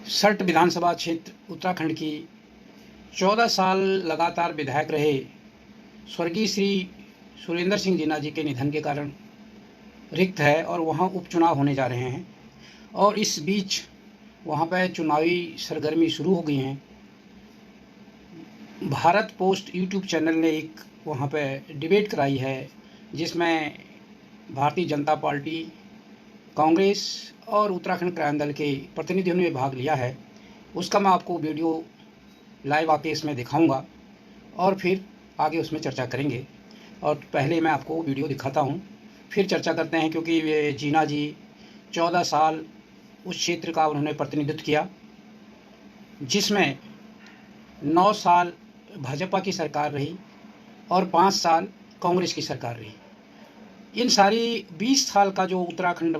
सल्ट विधानसभा क्षेत्र उत्तराखंड की 14 साल लगातार विधायक रहे स्वर्गीय श्री सुरेंद्र सिंह जीना जी के निधन के कारण रिक्त है और वहां उपचुनाव होने जा रहे हैं और इस बीच वहां पर चुनावी सरगर्मी शुरू हो गई हैं। भारत पोस्ट यूट्यूब चैनल ने एक वहां पर डिबेट कराई है जिसमें भारतीय जनता पार्टी, कांग्रेस और उत्तराखंड क्रांति दल के प्रतिनिधियों ने भाग लिया है। उसका मैं आपको वीडियो लाइव आके इसमें दिखाऊंगा और फिर आगे उसमें चर्चा करेंगे। और पहले मैं आपको वीडियो दिखाता हूं, फिर चर्चा करते हैं, क्योंकि वे जीना जी 14 साल उस क्षेत्र का उन्होंने प्रतिनिधित्व किया जिसमें 9 साल भाजपा की सरकार रही और 5 साल कांग्रेस की सरकार रही। इन सारी 20 साल का जो उत्तराखंड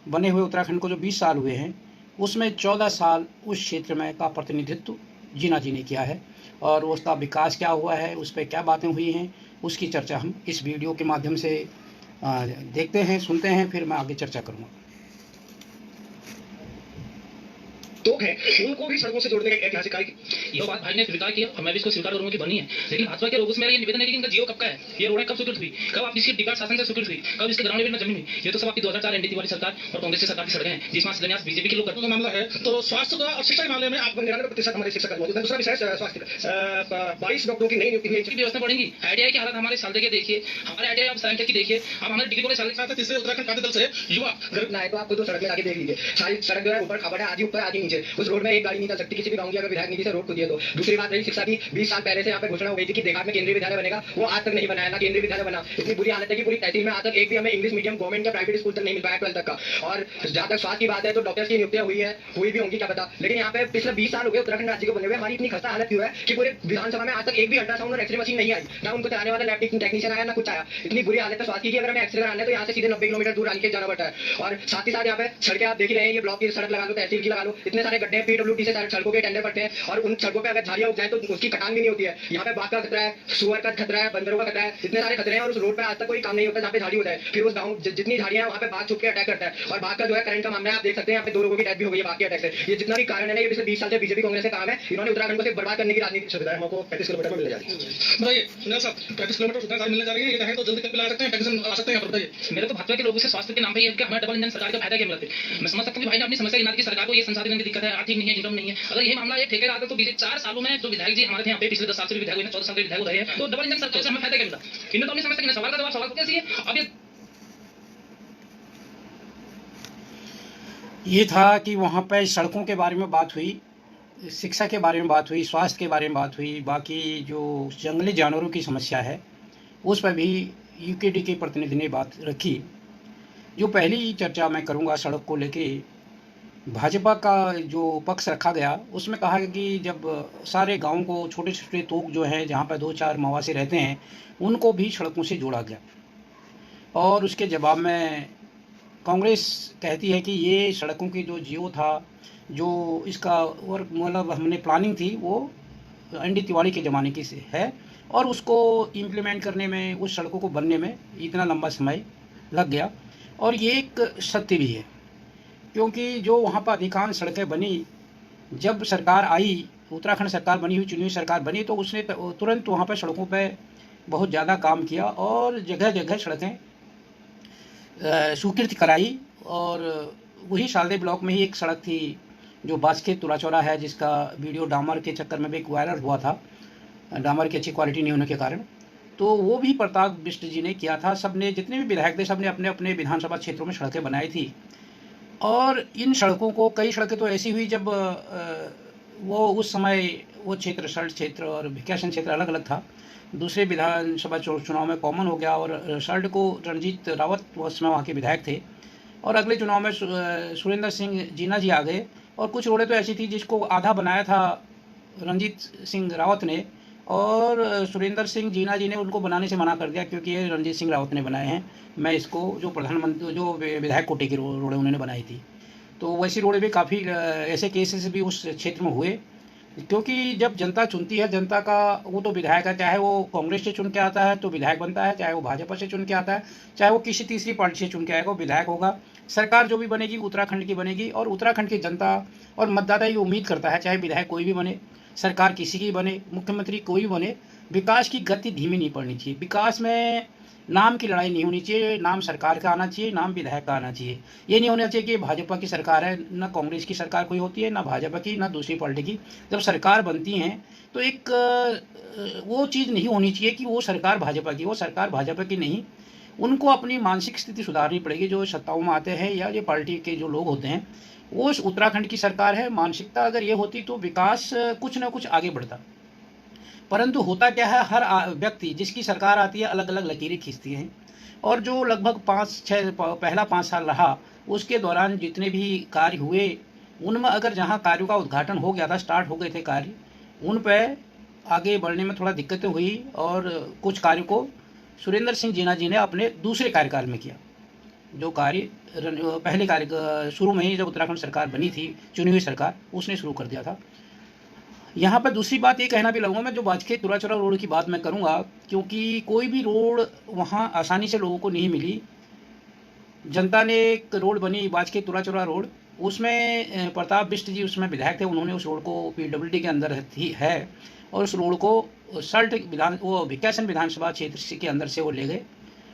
बने हुए उत्तराखंड को जो 20 साल हुए हैं उसमें 14 साल उस क्षेत्र में का प्रतिनिधित्व जीना जी ने किया है और उसका विकास क्या हुआ है, उस पर क्या बातें हुई हैं, उसकी चर्चा हम इस वीडियो के माध्यम से देखते हैं, सुनते हैं, फिर मैं आगे चर्चा करूँगा। तो है उनको भी सड़कों से जोड़ने का ऐतिहासिक कार्य ये बात भाई ने स्वीकार किया, मैं भी इसको स्वीकार करूंगा कि बनी है। लेकिन भाजपा के लोगों से मेरा ये निवेदन है कि इनका जियो कब का है, ये रोडें कब स्वीकृत हुई, कब आप इसकी टिकट शासन से स्वीकृत हुई, कब इसके ग्राउंड लेवल में जमीन हुई। ये तो सब आपकी 2004 एनडीटी वाली सरकार और कांग्रेस की सरकार की सड़कें हैं जिसमें शिलान्यास बीजेपी के लोग करते हैं। मामला है तो स्वास्थ्य का और शिक्षा के मामले में आप 99% हमारे शिक्षक मौजूद है। दूसरा विषय स्वास्थ्य का 22 डॉक्टरों की नई नियुक्ति की व्यवस्था बढ़ेगी। आईटीआई की हालत हमारे साल के देखिए, हमारे आईटीआई आप सैंटर की देखिए, आप हमारे डिग्री कॉलेज साल तीसरे उत्तराखंड क्रांति दल से युवा गर्भ ना है तो आपको तो सड़क में आगे देख लीजिए, सारी सड़क जो है ऊपर खबर है, आधी ऊपर आधी नीचे, उस रोड में एक गाड़ी नहीं चल सकती किसी भी गांव की अगर विधायक नीति से रोड खुदिए तो। दूसरी बात रही शिक्षा की, 20 साल पहले से यहाँ पे घोषणा हो गई थी कि देहात में केंद्रीय विद्यालय बनेगा, वो आज तक नहीं बनाया, ना केंद्रीय विद्यालय बना। इतनी बुरी हालत है कि पूरी तहसील में आज तक एक भी हमें इंग्लिश मीडियम गवर्नमेंट या प्राइवेट स्कूल तक नहीं मिल पाया 12 तक का। और जहां तक स्वास्थ्य की बात है तो डॉक्टर्स की नियुक्तियां हुई भी होंगी क्या पता। लेकिन यहाँ पे पिछले 20 साल हो गए उत्तराखंड राज्य को बने हुए, हमारी इतनी खस्ता हालत क्यों है कि पूरे विधानसभा में आज तक एक भी अल्ट्रासाउंड और एक्सरे मशीन नहीं आई, ना उनको चलाने वाला लैब टेक्नीशियन आया, ना कुछ आया। इतनी बुरी हालत है स्वास्थ्य की, अगर हमें एक्सरे कराना है तो यहाँ से सीधे 90 किलोमीटर दूर आके जाना पड़ता है। और साथ ही साथ यहाँ पे सड़कें आप देख ही रहे हैं, ये ब्लॉक की सड़क लगा लो, तहसील की लगा लो, इतने सारे गड्ढे पीडब्ल्यूडी से सड़कों के टेंडर पड़ते हैं और उन सड़कों पे अगर झाड़ियां उग जाए तो उसकी कटान भी नहीं होती है। यहाँ पे बाघ का खतरा है, सुअर का खतरा है, बंदरों का खतरा है, इतने सारे खतरे हैं और उस रोड पे आज तक कोई काम नहीं होता जहाँ पे झाड़ी होता है। फिर उस गाँव जितनी झाड़ियां वहाँ पे बाघ छुप के अटैक करता है और बाघ का जो है करंट का मामला है, आप देख सकते हैं यहाँ पे 2 लोगों की डेथ भी हो गई है बाघ के अटैक से। ये जितना भी कारण है ना, ये पिछले 20 साल से बीजेपी कांग्रेस के काम है, इन्होंने उत्तराखंड को सिर्फ बर्बाद करने की राजनीति सुविधा है। आपको 35 किलोमीटर में मिल जाएगी। बताइए सुनील साहब, 35 किलोमीटर सुविधा मिलने जा रही है, ये कहें तो जल्दी कब ला सकते हैं, टेक्नीशियन आ सकते हैं। बताइए मेरे तो भाजपा के लोगों से स्वास्थ्य के नाम पे ये कि हमें डबल इंजन सरकार का फायदा क्या मिलता है। मैं समझ सकता हूँ कि भाई ने अपनी समस्या गिना दी, सरकार को ये संसाधन की दिक्कत है, आर्थिक नहीं है, इनकम नहीं है। अगर ये मामला ये ठेकेदार था तो पिछले 4 सालों में जो विधायक जी हमारे यहाँ पे पिछले 10 साल से विधायक हुए, 14 साल के विधायक रहे हैं, तो डबल इंजन सरकार से हमें फायदा क्या मिला। इन्होंने तो अपनी समस्या गिना, सवाल का जवाब सवाल को कैसे है। अब ये था कि वहाँ पर सड़कों के बारे में बात हुई, शिक्षा के बारे में बात हुई, स्वास्थ्य के बारे में बात हुई, बाकी जो जंगली जानवरों की समस्या है उस पर भी यूकेडी के प्रतिनिधि ने बात रखी। जो पहली चर्चा मैं करूँगा सड़क को लेके, भाजपा का जो पक्ष रखा गया उसमें कहा कि जब सारे गाँव को, छोटे छोटे तोक जो हैं जहाँ पर 2-4 मवासे रहते हैं, उनको भी सड़कों से जोड़ा गया। और उसके जवाब में कांग्रेस कहती है कि ये सड़कों की जो जियो था, जो इसका और मतलब हमने प्लानिंग थी, वो एनडी तिवारी के ज़माने की से है और उसको इम्प्लीमेंट करने में, उस सड़कों को बनने में इतना लंबा समय लग गया। और ये एक सत्य भी है, क्योंकि जो वहाँ पर अधिकांश सड़कें बनी, जब सरकार आई, उत्तराखंड सरकार बनी हुई, चुनी हुई सरकार बनी, तो उसने तुरंत वहाँ पर सड़कों पर बहुत ज़्यादा काम किया और जगह जगह सड़कें स्वीकृत कराई। और वही शालदे ब्लॉक में ही एक सड़क थी जो बास्केट तुराचौरा है, जिसका वीडियो डामर के चक्कर में भी एक वायरल हुआ था, डामर की अच्छी क्वालिटी नहीं होने के कारण। तो वो भी प्रताप बिष्ट जी ने किया था। सब ने, जितने भी विधायक थे, सब ने अपने अपने विधानसभा क्षेत्रों में सड़कें बनाई थी। और इन सड़कों को, कई सड़कें तो ऐसी हुई जब वो उस समय वो क्षेत्र, सल्ट क्षेत्र और भिकियासैंण क्षेत्र अलग अलग था, दूसरे विधानसभा चुनाव में कॉमन हो गया और सल्ट को रणजीत रावत उस समय वहाँ के विधायक थे और अगले चुनाव में सुरेंद्र सिंह जीना जी आ गए। और कुछ रोडें तो ऐसी थी जिसको आधा बनाया था रणजीत सिंह रावत ने और सुरेंद्र सिंह जीना जी ने उनको बनाने से मना कर दिया, क्योंकि ये रणजीत सिंह रावत ने बनाए हैं, मैं इसको, जो प्रधानमंत्री, जो विधायक कोटे की रोडें उन्होंने बनाई थी। तो वैसी रोडें भी काफ़ी ऐसे केसेस भी उस क्षेत्र में हुए, क्योंकि जब जनता चुनती है, जनता का वो तो विधायक है, चाहे वो कांग्रेस से चुन के आता है तो विधायक बनता है, चाहे वो भाजपा से चुन के आता है, चाहे वो किसी तीसरी पार्टी से चुन के आएगा, वो विधायक होगा। सरकार जो भी बनेगी उत्तराखंड की बनेगी, और उत्तराखंड की जनता और मतदाता ये उम्मीद करता है, चाहे विधायक कोई भी बने, सरकार किसी की बने, मुख्यमंत्री कोई भी बने, विकास की गति धीमी नहीं पड़नी चाहिए। विकास में नाम की लड़ाई नहीं होनी चाहिए, नाम सरकार का आना चाहिए, नाम विधायक का आना चाहिए। ये नहीं होना चाहिए कि भाजपा की सरकार है, ना कांग्रेस की सरकार कोई होती है, ना भाजपा की, ना दूसरी पार्टी की। जब सरकार बनती है तो एक वो चीज़ नहीं होनी चाहिए कि वो सरकार भाजपा की, वो सरकार भाजपा की नहीं। उनको अपनी मानसिक स्थिति सुधारनी पड़ेगी, जो सत्ताओं में आते हैं या जो पार्टी के जो लोग होते हैं। वो उत्तराखंड की सरकार है, मानसिकता अगर ये होती तो विकास कुछ ना कुछ आगे बढ़ता। परंतु होता क्या है, हर व्यक्ति जिसकी सरकार आती है अलग अलग लकीरें खींचती हैं, और जो लगभग 5-6 पहला 5 साल रहा, उसके दौरान जितने भी कार्य हुए उनमें अगर जहां कार्यों का उद्घाटन हो गया था, स्टार्ट हो गए थे कार्य, उन पर आगे बढ़ने में थोड़ा दिक्कतें हुई, और कुछ कार्यों को सुरेंद्र सिंह जीना जी ने अपने दूसरे कार्यकाल में किया। जो कार्य पहले कार्य शुरू में ही जब उत्तराखंड सरकार बनी थी, चुनी हुई सरकार, उसने शुरू कर दिया था। यहाँ पर दूसरी बात ये कहना भी लगूंगा मैं, जो बाजखेत तुराचौरा रोड की बात मैं करूँगा, क्योंकि कोई भी रोड वहाँ आसानी से लोगों को नहीं मिली। जनता ने एक रोड बनी बाजखेत तुराचौरा रोड, उसमें प्रताप बिष्ट जी उसमें विधायक थे, उन्होंने उस रोड को पीडब्ल्यूडी के अंदर है, और उस रोड को सल्ट भिक्यासन विधानसभा क्षेत्र के अंदर से वो ले गए,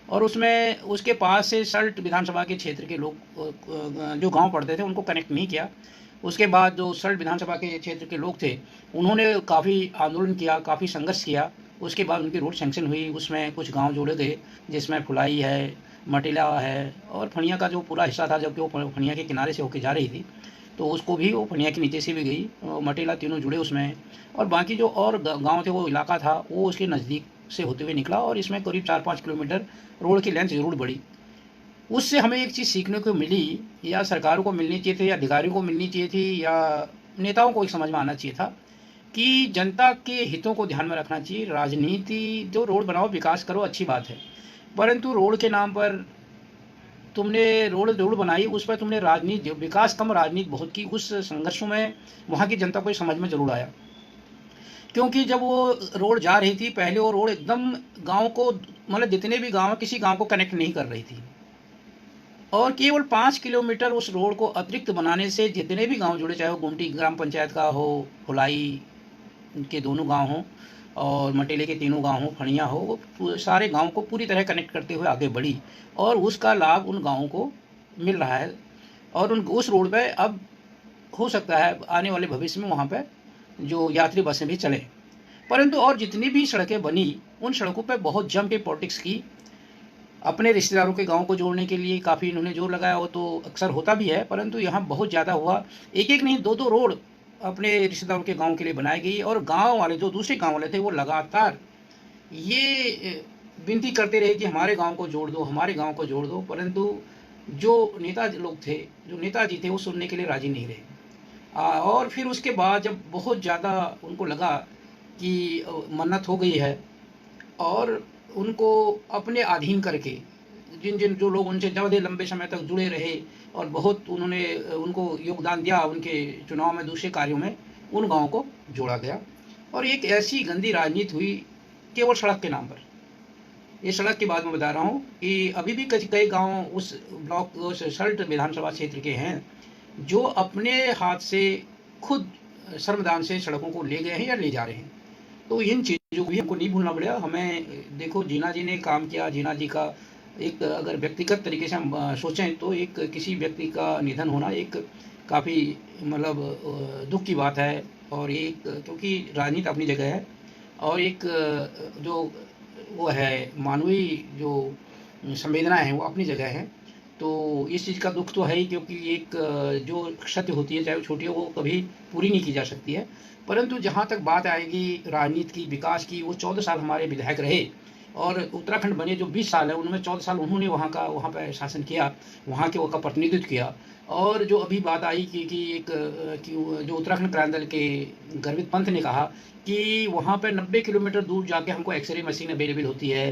और उसमें उसके पास से सल्ट विधानसभा के क्षेत्र के लोग जो गांव पड़ते थे उनको कनेक्ट नहीं किया। उसके बाद जो सल्ट विधानसभा के क्षेत्र के लोग थे उन्होंने काफ़ी आंदोलन किया, काफ़ी संघर्ष किया। उसके बाद उनकी रोड सैंक्शन हुई, उसमें कुछ गांव जोड़े गए, जिसमें फुलाई है, मटिला है, और फणिया का जो पूरा हिस्सा था, जबकि वो फणिया के किनारे से होकर जा रही थी, तो उसको भी वो फणिया के नीचे से भी गई, मटिला, तीनों जुड़े उसमें। और बाकी जो और गाँव थे, वो इलाका था, वो उसके नज़दीक से होते हुए निकला, और इसमें करीब 4-5 किलोमीटर रोड की लेंथ जरूर बढ़ी। उससे हमें एक चीज़ सीखने को मिली, या सरकारों को मिलनी चाहिए थी, या अधिकारियों को मिलनी चाहिए थी, या नेताओं को एक समझ में आना चाहिए था कि जनता के हितों को ध्यान में रखना चाहिए। राजनीति, जो रोड बनाओ, विकास करो, अच्छी बात है, परंतु रोड के नाम पर तुमने रोड बनाई, उस पर तुमने राजनीति, विकास कम राजनीति बहुत की। उस संघर्षों में वहाँ की जनता को समझ में जरूर आया, क्योंकि जब वो रोड जा रही थी, पहले वो रोड एकदम गाँव को, मतलब जितने भी गाँव, किसी गाँव को कनेक्ट नहीं कर रही थी, और केवल 5 किलोमीटर उस रोड को अतिरिक्त बनाने से जितने भी गांव जुड़े, चाहे वो गुमटी ग्राम पंचायत का हो, फुलाई के दोनों गांव हों, और मटेले के तीनों गांव हों, फणिया हो, वो सारे गांव को पूरी तरह कनेक्ट करते हुए आगे बढ़ी, और उसका लाभ उन गाँवों को मिल रहा है। और उस रोड पर अब हो सकता है आने वाले भविष्य में वहाँ पर जो यात्री बसें भी चलें। परंतु और जितनी भी सड़कें बनी, उन सड़कों पर बहुत जम के पॉलिटिक्स की, अपने रिश्तेदारों के गांव को जोड़ने के लिए काफ़ी इन्होंने जोर लगाया। वो तो अक्सर होता भी है, परंतु यहाँ बहुत ज़्यादा हुआ। एक एक नहीं, 2-2 रोड अपने रिश्तेदारों के गांव के लिए बनाई गई, और गांव वाले, जो दूसरे गांव वाले थे, वो लगातार ये विनती करते रहे कि हमारे गांव को जोड़ दो, हमारे गांव को जोड़ दो। परंतु जो नेता लोग थे, जो नेताजी थे, वो सुनने के लिए राजी नहीं रहे। और फिर उसके बाद जब बहुत ज़्यादा उनको लगा कि मन्नत हो गई है, और उनको अपने अधीन करके, जिन जो लोग उनसे ज़्यादा लंबे समय तक जुड़े रहे और बहुत उन्होंने उनको योगदान दिया उनके चुनाव में, दूसरे कार्यों में, उन गाँव को जोड़ा गया। और एक ऐसी गंदी राजनीति हुई केवल सड़क के नाम पर। ये सड़क की बात मैं बता रहा हूँ कि अभी भी कई गाँव उस ब्लॉक, उस सल्ट विधानसभा क्षेत्र के हैं, जो अपने हाथ से खुद श्रमदान से सड़कों को ले गए हैं या ले जा रहे हैं। तो इन चीज़ों को भी हमको नहीं भूलना पड़ेगा हमें। देखो, जीना जी ने काम किया, जीना जी का एक, अगर व्यक्तिगत तरीके से हम सोचें तो एक किसी व्यक्ति का निधन होना एक काफ़ी मतलब दुख की बात है। और एक, क्योंकि राजनीति अपनी जगह है, और एक जो वो है मानवीय जो संवेदना है वो अपनी जगह है। तो इस चीज़ का दुख तो है ही, क्योंकि एक जो क्षति होती है, चाहे वो छोटी हो, वो कभी पूरी नहीं की जा सकती है। परंतु जहाँ तक बात आएगी राजनीति की, विकास की, वो 14 साल हमारे विधायक रहे, और उत्तराखंड बने जो 20 साल है, उनमें 14 साल उन्होंने वहाँ पर शासन किया, वहाँ के का प्रतिनिधित्व किया। और जो अभी बात आई कि जो उत्तराखंड क्रांति दल के गर्वित पंथ ने कहा कि वहाँ पर 90 किलोमीटर दूर जाके हमको एक्सरे मशीन अवेलेबल होती है,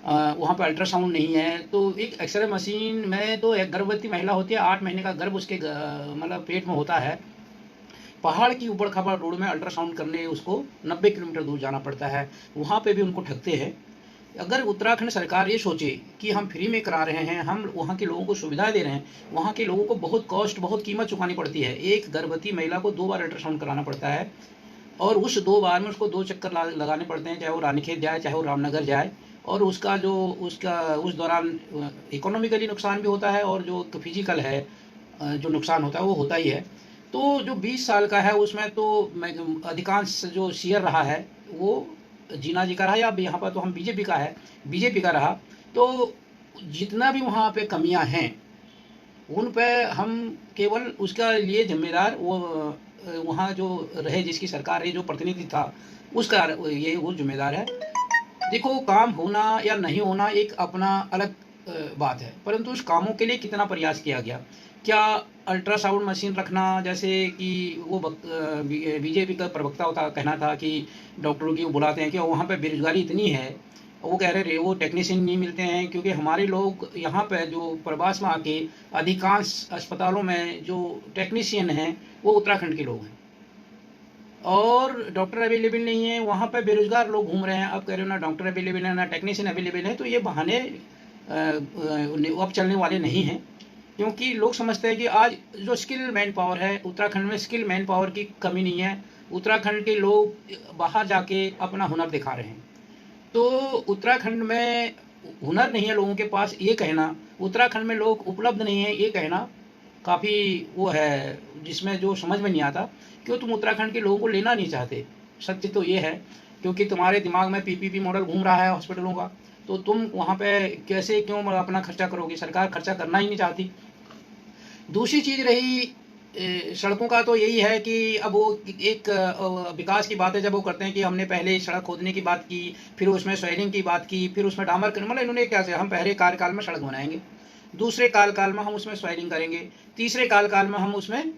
वहाँ पर अल्ट्रासाउंड नहीं है। तो एक एक्सरे मशीन में तो एक गर्भवती महिला होती है, 8 महीने का गर्भ उसके मतलब पेट में होता है, पहाड़ की ऊबड़ खाबड़ रोड में अल्ट्रासाउंड करने उसको 90 किलोमीटर दूर जाना पड़ता है। वहाँ पे भी उनको ठगते हैं। अगर उत्तराखंड सरकार ये सोचे कि हम फ्री में करा रहे हैं, हम वहाँ के लोगों को सुविधा दे रहे हैं, वहाँ के लोगों को बहुत कीमत चुकानी पड़ती है। एक गर्भवती महिला को 2 बार अल्ट्रासाउंड कराना पड़ता है और उस 2 बार में उसको 2 चक्कर लगाने पड़ते हैं, चाहे वो रानीखेत जाए चाहे वो रामनगर जाए। और उस दौरान इकोनॉमिकली नुकसान भी होता है और जो फिजिकल है जो नुकसान होता है वो होता ही है। तो जो 20 साल का है उसमें तो अधिकांश जो शेयर रहा है वो जीना जी का रहा, या यहाँ पर तो हम बीजेपी का रहा। तो जितना भी वहाँ पे कमियां हैं उन पे हम केवल उसका लिए जिम्मेदार वो वहाँ जो रहे, जिसकी सरकार रही, जो प्रतिनिधि था उसका वो जिम्मेदार है। देखो, काम होना या नहीं होना एक अपना अलग बात है, परंतु उस कामों के लिए कितना प्रयास किया गया। क्या अल्ट्रासाउंड मशीन रखना, जैसे कि वो बीजेपी का प्रवक्ता होता कहना था कि डॉक्टरों की वो बुलाते हैं कि वहाँ पे बेरोजगारी इतनी है, वो कह रहे वो टेक्नीशियन नहीं मिलते हैं, क्योंकि हमारे लोग यहाँ पे जो प्रवास में आके अधिकांश अस्पतालों में जो टेक्नीशियन हैं वो उत्तराखंड के लोग हैं और डॉक्टर अवेलेबल नहीं है। वहाँ पे बेरोजगार लोग घूम रहे हैं। अब कह रहे हो ना डॉक्टर अवेलेबल है ना टेक्नीशियन अवेलेबल है, तो ये बहाने अब चलने वाले नहीं हैं, क्योंकि लोग समझते हैं कि आज जो स्किल मैन पावर है उत्तराखंड में, स्किल मैन पावर की कमी नहीं है। उत्तराखंड के लोग बाहर जाके अपना हुनर दिखा रहे हैं। तो उत्तराखंड में हुनर नहीं है लोगों के पास ये कहना, उत्तराखंड में लोग उपलब्ध नहीं है ये कहना काफ़ी वो है, जिसमें जो समझ में नहीं आता क्यों तुम उत्तराखंड के लोगों को लेना नहीं चाहते। सत्य तो ये है, क्योंकि तुम्हारे दिमाग में पीपीपी मॉडल घूम रहा है हॉस्पिटलों का, तो तुम वहाँ पे कैसे क्यों अपना खर्चा करोगे। सरकार खर्चा करना ही नहीं चाहती। दूसरी चीज़ रही सड़कों का, तो यही है कि अब वो एक विकास की बात है। जब वो करते हैं कि हमने पहले सड़क खोदने की बात की, फिर उसमें सोइलिंग की बात की, फिर उसमें डामर करने, मतलब इन्होंने क्या से हम पहले कार्यकाल में सड़क बनाएंगे, दूसरे कार्यकाल में हम उसमें सोइलिंग करेंगे, तीसरे कार्यकाल में हम उसमें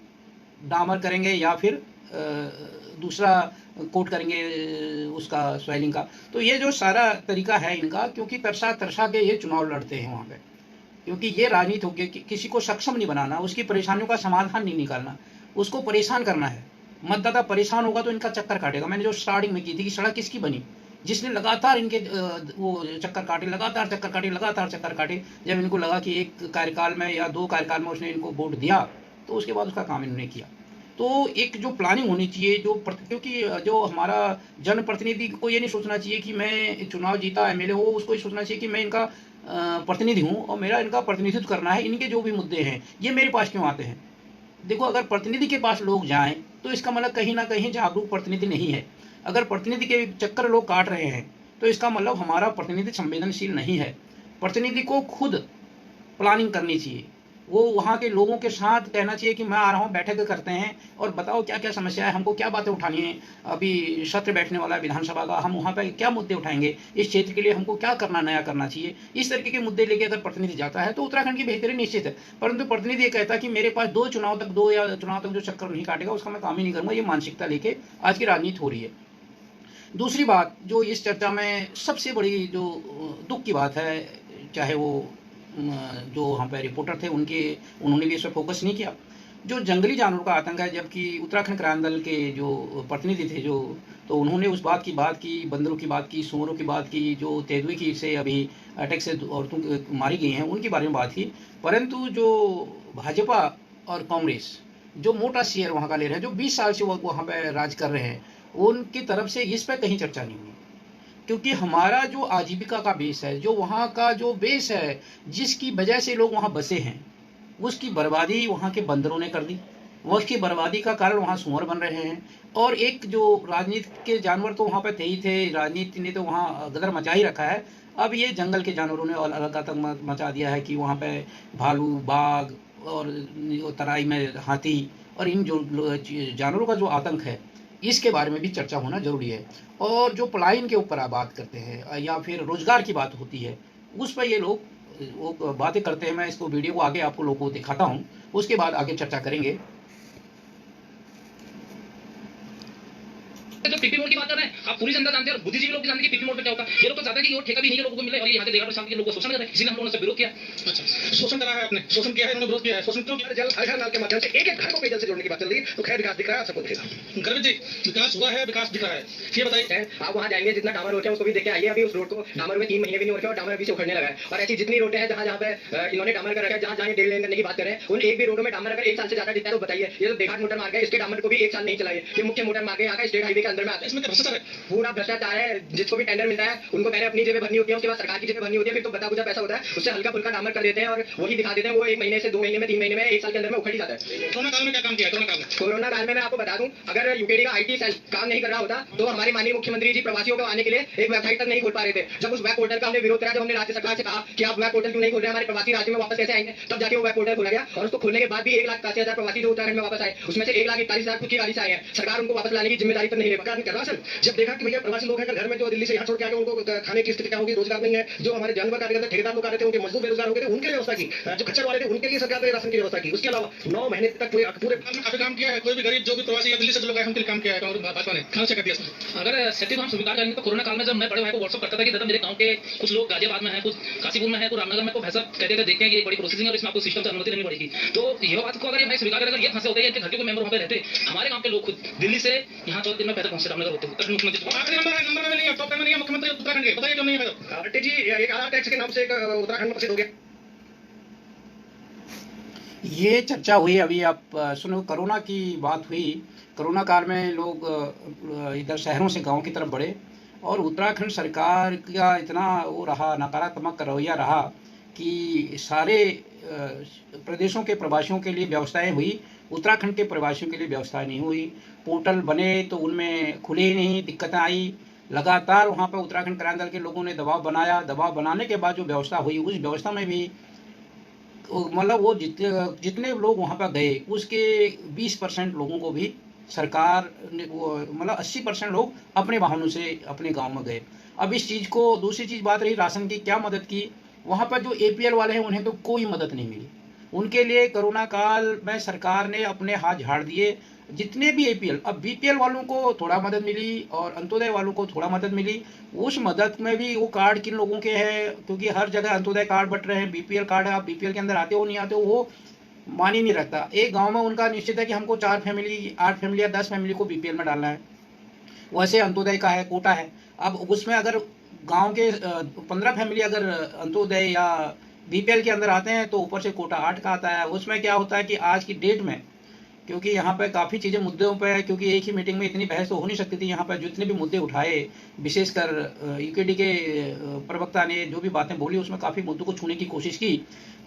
डामर करेंगे या फिर दूसरा कोट करेंगे उसका सोइलिंग का। तो ये जो सारा तरीका है इनका, क्योंकि तरसा तरसा के ये चुनाव लड़ते हैं वहाँ पे, क्योंकि ये राजनीति होगी कि किसी को सक्षम नहीं बनाना, उसकी परेशानियों का समाधान नहीं निकालना, उसको परेशान करना है। मतदाता परेशान होगा तो इनका चक्कर काटेगा। मैंने जो स्टार्टिंग में की थी कि सड़क किसकी बनी, जिसने लगातार इनके वो चक्कर काटे, जब इनको लगा कि एक कार्यकाल में या 2 कार्यकाल में उसने इनको वोट दिया तो उसके बाद उसका काम इन्होंने किया। तो एक जो प्लानिंग होनी चाहिए, क्योंकि जो हमारा जनप्रतिनिधि को ये नहीं सोचना चाहिए कि मैं चुनाव जीता एमएलए हो, उसको ये सोचना चाहिए कि मैं इनका प्रतिनिधि हूँ और मेरा इनका प्रतिनिधित्व करना है। इनके जो भी मुद्दे हैं ये मेरे पास क्यों आते हैं। देखो, अगर प्रतिनिधि के पास लोग जाएं तो इसका मतलब कहीं ना कहीं जागरूक प्रतिनिधि नहीं है। अगर प्रतिनिधि के चक्कर लोग काट रहे हैं तो इसका मतलब हमारा प्रतिनिधि संवेदनशील नहीं है। प्रतिनिधि को खुद प्लानिंग करनी चाहिए, वो वहाँ के लोगों के साथ कहना चाहिए कि मैं आ रहा हूँ, बैठक करते हैं और बताओ क्या क्या समस्या है, हमको क्या बातें उठानी है। अभी सत्र बैठने वाला है विधानसभा का, हम वहाँ पर क्या मुद्दे उठाएंगे, इस क्षेत्र के लिए हमको क्या करना, नया करना चाहिए। इस तरीके के मुद्दे लेके अगर प्रतिनिधि जाता है तो उत्तराखंड की बेहतरी निश्चित है। परंतु प्रतिनिधि ये कहता है कि मेरे पास 2 चुनाव तक जो चक्कर नहीं काटेगा उसका मैं काम ही नहीं करूँगा, ये मानसिकता लेके आज की राजनीति हो रही है। दूसरी बात जो इस चर्चा में सबसे बड़ी जो दुख की बात है, चाहे वो जो वहाँ पर रिपोर्टर थे उन्होंने भी इस पर फोकस नहीं किया, जो जंगली जानवरों का आतंक है। जबकि उत्तराखंड क्रांति दल के जो प्रतिनिधि थे तो उन्होंने उस बात की बंदरों की बात की, सूअरों की बात की, जो तेंदुए की से अभी अटैक से औरतों मारी गई हैं उनके बारे में बात की। परंतु जो भाजपा और कांग्रेस जो मोटा शेयर वहाँ का ले रहे हैं, जो 20 साल से वो वहाँ पर राज कर रहे हैं, उनकी तरफ से इस पर कहीं चर्चा नहीं हुई। क्योंकि हमारा जो आजीविका का बेस है, जो वहाँ का जो बेस है, जिसकी वजह से लोग वहाँ बसे हैं, उसकी बर्बादी वहाँ के बंदरों ने कर दी। उसकी बर्बादी का कारण वहाँ सूअर बन रहे हैं। और एक जो राजनीति के जानवर तो वहाँ पे थे ही थे, राजनीति ने तो वहाँ गदर मचा ही रखा है। अब ये जंगल के जानवरों ने और अलग आतंक मचा दिया है कि वहाँ पे भालू, बाघ और तराई में हाथी और इन जो जानवरों का जो आतंक है, इसके बारे में भी चर्चा होना जरूरी है। और जो पलायन के ऊपर आप बात करते हैं या फिर रोजगार की बात होती है, उस पर ये लोग वो बातें करते हैं। मैं इसको वीडियो को आगे आपको लोगों को दिखाता हूं, उसके बाद आगे चर्चा करेंगे। जो पीपी मोड की बात कर रहे हैं, आप पूरी जनता जानते हैं और बुद्धिजीवी लोग भी जानते हैं कि पीपी मोड में क्या होता है। ये लोग तो चाहते हैं कि वो ठेका भी नहीं लोगों को मिले और ये यहाँ के देहात प्रशासन के लोगों को शोषण कर रहे हैं, इसीलिए हम लोगों ने विरोध किया। अच्छा, शोषण करा है आपने, शोषण किया है, इन्होंने विरोध किया है, शोषण क्यों किया? जल हर नाल के माध्यम से एक एक घर को पेयजल से जोड़ने की बात चल रही है, तो खैर विकास दिख रहा है, आप सबको दिखेगा। गर्वित जी, विकास हुआ है, विकास दिख रहा है, ये बताइए। आप वहाँ जाएंगे, जितना डामर रोड है उसको भी देख के आइए। अभी उस रोड को डामर हुए 3 महीने भी नहीं हो रखे और डामर अभी से उखड़ने लगा है। और ऐसी जितनी रोडें हैं जहाँ जहाँ पे इन्होंने डामर कर रखा है, जहाँ जहाँ डेढ़ लेन करने की बात कर रहे हैं, उन एक भी रोडों में डामर अगर 1 साल से ज्यादा दिखता है तो बताइए। ये तो देहात मोटर मार्ग है, इसके डामर को भी 1 साल नहीं चलाइए। ये मुख्य मोटर मार्ग है, यहाँ का स्टेट हाईवे के अंदर में आता है। इसमें क्या भ्रष्टाचार है? पूरा भ्रष्टाचार है। जिसको भी टेंडर मिलता है उनको पहले अपनी जेबें भरनी होती है, उसके बाद सरकार की जेबें भरनी होती है, फिर तो बता बुझा पैसा होता है, उससे हल्का फुल्का डामर कर देते हैं और वही दिखा देते हैं। वो 1 महीने से 2 महीने में 3 महीने में 1 साल के अंदर में उखड़ ही जाता है। कोरोना काल में क्या काम किया? कोरोना काल में, कोरोना काल में मैं आपको बता दूं, अगर यूकेडी का आईटी सेल काम नहीं कर रहा होता तो हमारे माननीय मुख्यमंत्री जी प्रवासियों को आने के लिए एक वेबसाइट तक नहीं खोल पा रहे थे। जब उस वेब पोर्टल का हमने विरोध करा, जब हमने राज्य सरकार से कहा कि आप वेब पोर्टल क्यों नहीं खोल रहे, हमारे प्रवासी राज्य में वापस कैसे आएंगे, तब जाके वो वेब पोर्टल खोला गया। और उसको खोलने के बाद भी 1,80,000 प्रवासी जो उत्तराखंड में वापस आए, उसमें से 1,41,000 खुद की गाड़ी से आए हैं। सरकार उनको वापस लाने की जिम्मेदारी तक नहीं ले पा रही। सर, जब देखा कि भैया प्रवासी लोग हैं घर में जो दिल्ली से यहाँ छोड़ के आए, उनको खाने की स्थिति क्या होगी, रोजगार नहीं है, जो हमारे जानवर कार्य करते ठेकेदार लोग आ रहे थे, उनके मजदूर बेरोजगार हो गए थे, उनके लिए व्यवस्था की, जो खच्चर वाले थे उनके लिए सरकार ने राशन की व्यवस्था की। उसके अलावा 9 महीने तक पूरे काफी काम किया है। कोई भी गरीब जो भी प्रवासी या दिल्ली से जो लोग आए उनके लिए काम किया है और भाजपा ने खाना कर दिया इसमें। अगर सत्य को हम स्वीकार करेंगे तो कोरोना काल में जब मैं बड़े भाई को व्हाट्सअप करता था कि दादा मेरे गांव के कुछ लोग गाजियाबाद में हैं, कुछ काशीपुर में है, कुछ रामनगर में, को भैंसा कहते थे देखते हैं कि ये बड़ी प्रोसेसिंग है और इसमें आपको सिस्टम से अनुमति लेनी पड़ेगी। तो ये बात को अगर ये भाई स्वीकार करेगा, ये फंसे होते हैं, इनके घर के कोई मेंबर वहाँ पे रहते, हमारे गांव के लोग खुद दिल्ली से यहाँ 14 दिन में पैदल पहुंचते रामनगर होते हैं। मुख्यमंत्री आखिरी नंबर में नहीं है, टॉप 10 में नहीं है मुख्यमंत्री उत्तराखंड के, बताइए क्यों नहीं है? अट्टे जी, एक आधार टैक्स के नाम से उत्तराखंड प्रसिद्ध हो गया। ये चर्चा हुई अभी, आप सुनो, कोरोना की बात हुई। कोरोना काल में लोग इधर शहरों से गांव की तरफ बढ़े और उत्तराखंड सरकार का इतना वो रहा, नकारात्मक रवैया रहा कि सारे प्रदेशों के प्रवासियों के लिए व्यवस्थाएं हुई, उत्तराखंड के प्रवासियों के लिए व्यवस्थाएं नहीं हुई। पोर्टल बने तो उनमें खुले ही नहीं, दिक्कतें आई। लगातार वहाँ पर उत्तराखंड क्रांति दल के लोगों ने दबाव बनाया। दबाव बनाने के बाद जो व्यवस्था हुई, उस व्यवस्था में भी मतलब वो जितने लोग वहाँ पर गए उसके 20% लोगों को भी सरकार ने मतलब 80% लोग अपने वाहनों से अपने गांव में गए। अब इस चीज़ को, दूसरी चीज़ बात रही राशन की, क्या मदद की वहाँ पर जो APL वाले हैं उन्हें तो कोई मदद नहीं मिली। उनके लिए कोरोना काल में सरकार ने अपने हाथ झाड़ दिए। जितने भी APL, अब BPL वालों को थोड़ा मदद मिली और अंत्योदय वालों को थोड़ा मदद मिली। उस मदद में भी वो कार्ड किन लोगों के हैं, क्योंकि हर जगह अंत्योदय कार्ड बट रहे हैं, BPL कार्ड है, आप BPL के अंदर आते हो नहीं आते हो वो मान ही नहीं रखता। एक गांव में उनका निश्चित है कि हमको 4 फैमिली, 8 फैमिली या 10 फैमिली को BPL में डालना है। वैसे अंत्योदय का है, कोटा है। अब उसमें अगर गांव के 15 फैमिली अगर अंत्योदय या BPL के अंदर आते हैं तो ऊपर से कोटा 8 का आता है। उसमें क्या होता है कि आज की डेट में, क्योंकि यहाँ पर काफ़ी चीज़ें मुद्दों पर, क्योंकि एक ही मीटिंग में इतनी बहस तो हो नहीं सकती थी, यहाँ पर जितने भी मुद्दे उठाए, विशेषकर UKD के प्रवक्ता ने जो भी बातें बोली उसमें काफ़ी मुद्दों को छूने की कोशिश की।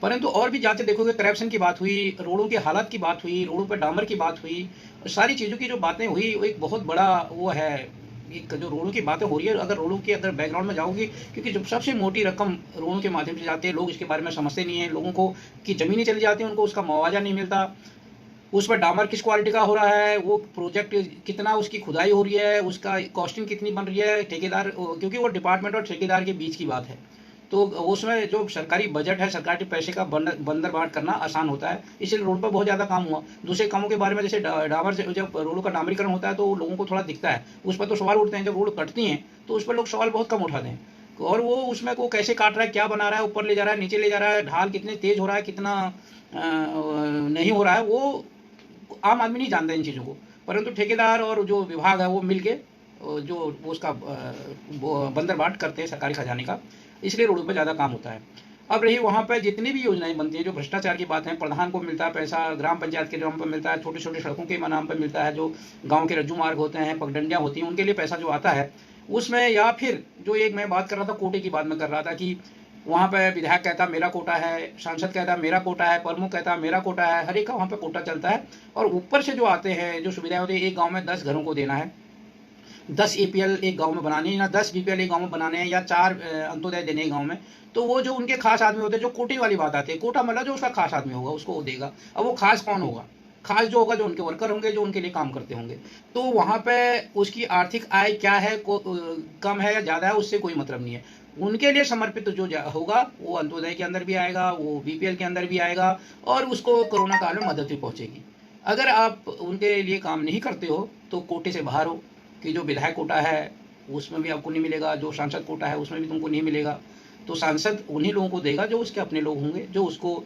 परंतु और भी जाते देखोगे, करप्शन की बात हुई, रोडों की हालत की बात हुई, रोडों पर डामर की बात हुई, सारी चीज़ों की जो बातें हुई वो एक बहुत बड़ा वो है। एक जो रोडों की बातें हो रही है, अगर रोडों के अगर बैकग्राउंड में जाओगी, क्योंकि जब सबसे मोटी रकम रोडों के माध्यम से जाती है, लोग इसके बारे में समझते नहीं हैं। लोगों को की ज़मीनें चली जाती हैं, उनको उसका मुआवजा नहीं मिलता। उस पर डामर किस क्वालिटी का हो रहा है, वो प्रोजेक्ट कितना उसकी खुदाई हो रही है, उसका कॉस्टिंग कितनी बन रही है, ठेकेदार, क्योंकि वो डिपार्टमेंट और ठेकेदार के बीच की बात है। तो उसमें जो सरकारी बजट है, सरकारी पैसे का बंदरबाट करना आसान होता है, इसलिए रोड पर बहुत ज़्यादा काम हुआ। दूसरे कामों के बारे में जैसे डामर से जब रोडों का डामरीकरण होता है तो लोगों को थोड़ा दिखता है, उस पर तो सवाल उठते हैं। जब रोड कटती हैं तो उस पर लोग सवाल बहुत कम उठाते हैं। और वो उसमें को कैसे काट रहा है, क्या बना रहा है, ऊपर ले जा रहा है, नीचे ले जा रहा है, ढाल कितने तेज हो रहा है, कितना नहीं हो रहा है, वो आम आदमी नहीं जानता इन चीज़ों को। परंतु ठेकेदार और जो विभाग है वो मिलके जो उसका बंदरबाट करते हैं सरकारी खजाने का, इसलिए रोडों पर ज़्यादा काम होता है। अब रही वहाँ पर जितनी भी योजनाएं बनती हैं, जो भ्रष्टाचार की बात है, प्रधान को मिलता है पैसा, ग्राम पंचायत के नाम पर मिलता है, छोटे छोटे सड़कों के नाम पर मिलता है, जो गाँव के रज्जू मार्ग होते हैं, पगडंडियाँ होती हैं, उनके लिए पैसा जो आता है उसमें, या फिर जो एक मैं बात कर रहा था कोटे की बात मैं कर रहा था कि वहाँ पे विधायक कहता मेरा कोटा है, सांसद कहता मेरा कोटा है, प्रमुख कहता मेरा कोटा है, हर एक का वहाँ पे कोटा चलता है। और ऊपर से जो आते हैं, जो सुविधाएं होती है, एक गांव में 10 घरों को देना है, 10 APL एक गांव में बनानी है, या 10 BPL एक गांव में बनाने हैं, या 4 अंत्योदय देने हैं गांव में। तो वो जो उनके खास आदमी होते हैं, जो कोटे वाली बात आती है, कोटा मतलब जो उसका खास आदमी होगा उसको वो देगा। अब वो खास कौन होगा? खास जो होगा जो उनके वर्कर होंगे, जो उनके लिए काम करते होंगे। तो वहाँ पे उसकी आर्थिक आय क्या है, कम है या ज़्यादा है, उससे कोई मतलब नहीं है। उनके लिए समर्पित जो होगा वो अंत्योदय के अंदर भी आएगा, वो BPL के अंदर भी आएगा, और उसको कोरोना काल में मदद भी पहुँचेगी। अगर आप उनके लिए काम नहीं करते हो तो कोटे से बाहर हो, कि जो विधायक कोटा है उसमें भी आपको नहीं मिलेगा, जो सांसद कोटा है उसमें भी तुमको नहीं मिलेगा। तो सांसद उन्हीं लोगों को देगा जो उसके अपने लोग होंगे, जो उसको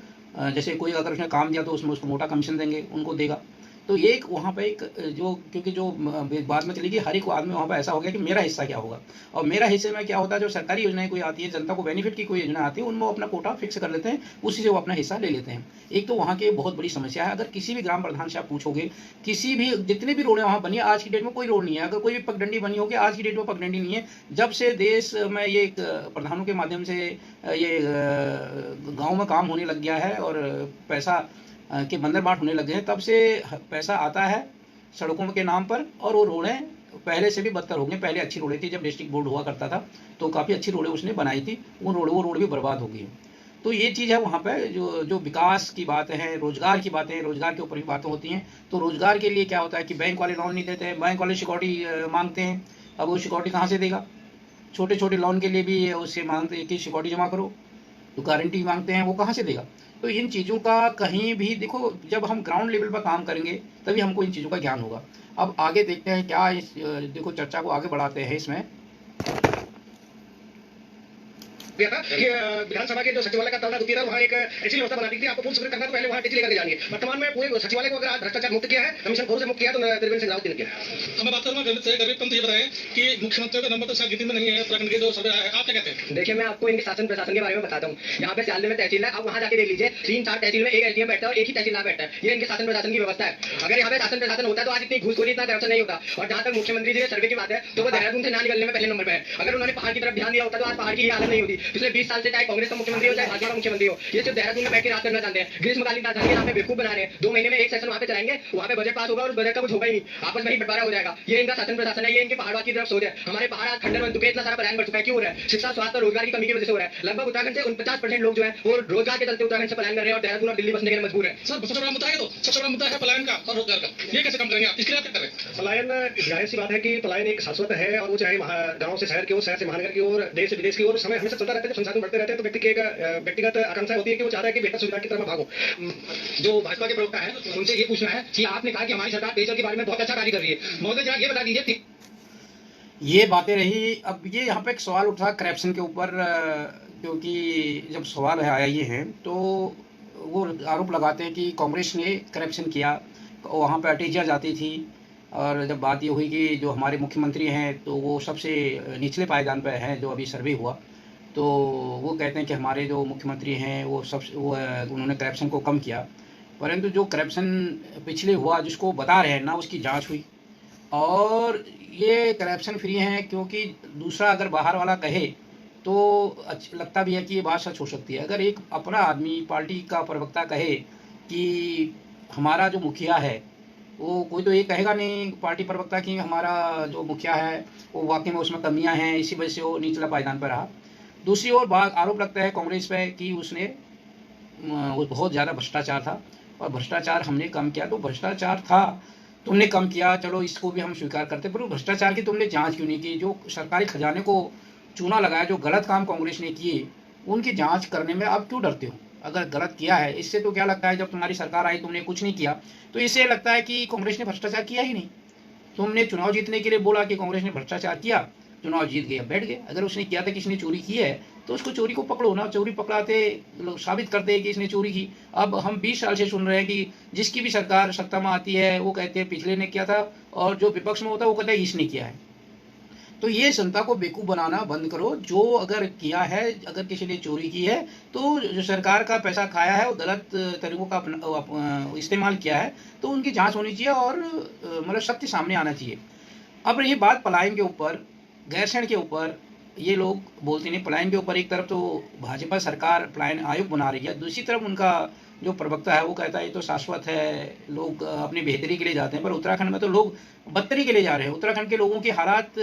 जैसे कोई अगर उसने काम दिया तो उसमें उसको मोटा कमीशन देंगे, उनको देगा। तो ये एक वहाँ पे एक जो, क्योंकि जो बात में चली गई, हर एक आदमी वहाँ पे ऐसा हो गया कि मेरा हिस्सा क्या होगा, और मेरा हिस्से में क्या होता है, जो सरकारी योजनाएं कोई आती है, जनता को बेनिफिट की कोई योजना आती है, उनमें अपना कोटा फिक्स कर लेते हैं, उसी से वो अपना हिस्सा ले लेते हैं। एक तो वहाँ की बहुत बड़ी समस्या है। अगर किसी भी ग्राम प्रधान से आप पूछोगे, किसी भी जितने भी रोडें वहाँ बनी है, आज की डेट में कोई रोड नहीं है। अगर कोई भी पगडंडी बनी होगी, आज की डेट में पगडंडी नहीं है। जब से देश में ये प्रधानों के माध्यम से ये गाँव में काम होने लग गया है और पैसा के बंदर बाट होने लगे हैं, तब से पैसा आता है सड़कों के नाम पर, और वो रोडें पहले से भी बदतर हो गई। पहले अच्छी रोडें थी, जब डिस्ट्रिक्ट बोर्ड हुआ करता था तो काफ़ी अच्छी रोडें उसने बनाई थी, वो रोड भी बर्बाद हो गई है। तो ये चीज़ है वहाँ पर, जो विकास की बातें हैं, रोजगार की बातें हैं, रोजगार के ऊपर भी बातें होती हैं। तो रोजगार के लिए क्या होता है कि बैंक वाले लोन नहीं देते हैं, बैंक वाले सिक्योरिटी मांगते हैं। अब वो सिक्योरिटी कहाँ से देगा? छोटे छोटे लोन के लिए भी उससे मांगते हैं कि सिक्योरिटी जमा करो, तो गारंटी मांगते हैं, वो कहाँ से देगा? तो इन चीज़ों का कहीं भी देखो, जब हम ग्राउंड लेवल पर काम करेंगे तभी हमको इन चीज़ों का ज्ञान होगा। अब आगे देखते हैं क्या इस देखो चर्चा को आगे बढ़ाते हैं इसमें। गया था कि विधानसभा के जो सचिवालय का तल्ला था, वहाँ एक ऐसी व्यवस्था बना दी थी, आपको फुल सब्मिट करना तो पहले वहाँ टिकट लेकर जाएंगे। वर्तमान में पूरे सचिवालय को अगर आज भ्रष्टाचार मुक्त किया है, कमीशन खोर से मुक्त किया, तो त्रिवेंद्र सिंह रावत ने किया। मैं बात करूँगा गर्वित से। गर्वित पंत ये बताएं कि मुख्यमंत्री का नंबर तो शायद गिनती में नहीं है उत्तराखंड के जो सर्वे है, आप क्या कहते हैं? देखिए, मैं आपको इनके शासन प्रशासन के बारे में बताता हूँ। यहाँ पे सियालदे में तहसील है, आप वहाँ जाके देख लीजिए, 3-4 तहसील में एक एसडीएम बैठता है और एक ही तहसीलदार बैठता है। ये इनके शासन प्रशासन की व्यवस्था है। अगर यहाँ पे शासन प्रशासन होता है तो आज इतनी घूसखोरी, इतना करप्शन नहीं होता। और जहाँ तक मुख्यमंत्री जी के सर्वे की बात है, तो वो देहरादून से ना निकलने में पहले नंबर पे है। अगर उन्होंने पहाड़ की तरफ ध्यान दिया होता तो आज पहाड़ की हालत नहीं होती। पिछले 20 साल से चाहे कांग्रेस का मुख्यमंत्री हो चाहे भाजपा का मुख्यमंत्री हो, ये सिर्फ देहरादून में बैठ के राज करना चाहते हैं। ग्रीष्मकालीन राजधानी के नाम पे बेवकूफ बना रहे हैं। 2 महीने में एक सेशन वहाँ पे चलाएंगे, वहाँ पे बजट पास होगा और बजट का कुछ होगा ही नहीं, आपस में ही बंटवारा हो जाएगा। ये इनका शासन प्रशासन है, ये इनके पहाड़ों की तरफ सोच है। हमारे पहाड़ आज खंडर बन चुके हैं, इतना सारा पलायन बढ़ चुका है। क्यों हो रहा है? शिक्षा, स्वास्थ्य और रोजगार की कमी की वजह से हो रहा है। लगभग उत्तराखंड से 49% लोग जो है वो रोजगार के चलते उत्तराखंड से पलायन कर रहे हैं और देहरादून और दिल्ली बसने के लिए मजबूर है। सर, सबसे बड़ा मुद्दा है, तो सबसे बड़ा मुद्दा है पलायन का और रोजगार का। ये कैसे कम करेंगे आप? इसके लिए आप क्या करें? पलायन, जाहिर सी बात है कि पलायन एक शाश्वत है, और वो चाहे गांव से शहर की ओर, शहर से महानगर की ओर, देश से विदेश की ओर, समय हमेशा चलता रहता है। जब संसाधन बढ़ते रहते हैं तो व्यक्ति की एक व्यक्तिगत आकांक्षा होती है कि वो चाहता है कि बेहतर सुविधा की तरफ भागो। जो भाजपा के प्रवक्ता है, उनसे ये पूछना है कि आपने कहा कि हमारी सरकार पेयजल के बारे में बहुत अच्छा कार्य कर रही है। महोदय, जरा ये बता दीजिए। ये बातें रही। अब ये यहाँ पे एक सवाल उठा करप्शन के ऊपर, क्योंकि जब सवाल आया ये है तो वो आरोप लगाते हैं कि कांग्रेस ने करप्शन किया, वहाँ पे अटैचियाँ जाती थी। और जब बात ये हुई कि जो हमारे मुख्यमंत्री हैं तो वो सबसे निचले पायदान पर हैं, जो अभी सर्वे हुआ, तो वो कहते हैं कि हमारे जो मुख्यमंत्री हैं वो उन्होंने करप्शन को कम किया। परंतु जो करप्शन पिछले हुआ, जिसको बता रहे हैं ना, उसकी जांच हुई और ये करप्शन फ्री हैं। क्योंकि दूसरा अगर बाहर वाला कहे तो लगता भी है कि ये बात सच हो सकती है। अगर एक अपना आदमी, पार्टी का प्रवक्ता कहे कि हमारा जो मुखिया है, वो कोई तो ये कहेगा नहीं पार्टी प्रवक्ता कि हमारा जो मुखिया है वो वाकई में उसमें कमियां हैं, इसी वजह से वो निचला पायदान पर रहा। दूसरी ओर बात आरोप लगता है कांग्रेस पे कि उसने बहुत ज़्यादा भ्रष्टाचार था और भ्रष्टाचार हमने कम किया। तो भ्रष्टाचार था, तुमने कम किया, चलो इसको भी हम स्वीकार करते, पर भ्रष्टाचार की तुमने जांच क्यों नहीं की? जो सरकारी खजाने को चूना लगाया, जो गलत काम कांग्रेस ने किए, उनकी जांच करने में आप क्यों डरते हो? अगर गलत किया है, इससे तो क्या लगता है, जब तुम्हारी सरकार आई तुमने कुछ नहीं किया, तो इससे लगता है कि कांग्रेस ने भ्रष्टाचार किया ही नहीं। तुमने चुनाव जीतने के लिए बोला कि कांग्रेस ने भ्रष्टाचार किया, चुनाव जीत गया, बैठ गए। अगर उसने किया था कि इसने चोरी की है तो उसको चोरी को पकड़ो ना, चोरी पकड़ाते लोग साबित करते हैं कि इसने चोरी की। अब हम 20 साल से सुन रहे हैं कि जिसकी भी सरकार सत्ता में आती है वो कहते हैं पिछले ने किया था, और जो विपक्ष में होता है वो कहता है इसने किया है। तो ये जनता को बेवकूफ़ बनाना बंद करो। जो अगर किया है, अगर किसी ने चोरी की है तो जो सरकार का पैसा खाया है, वो गलत तरीकों का इस्तेमाल किया है, तो उनकी जांच होनी चाहिए और मतलब सत्य सामने आना चाहिए। अब रही बात पलायन के ऊपर, गैरसैंण के ऊपर, ये लोग बोलते नहीं। पलायन के ऊपर एक तरफ तो भाजपा सरकार पलायन आयोग बना रही है, दूसरी तरफ उनका जो प्रवक्ता है वो कहता है ये तो शाश्वत है, लोग अपनी बेहतरी के लिए जाते हैं। पर उत्तराखंड में तो लोग बदतरी के लिए जा रहे हैं। उत्तराखंड के लोगों की हालात,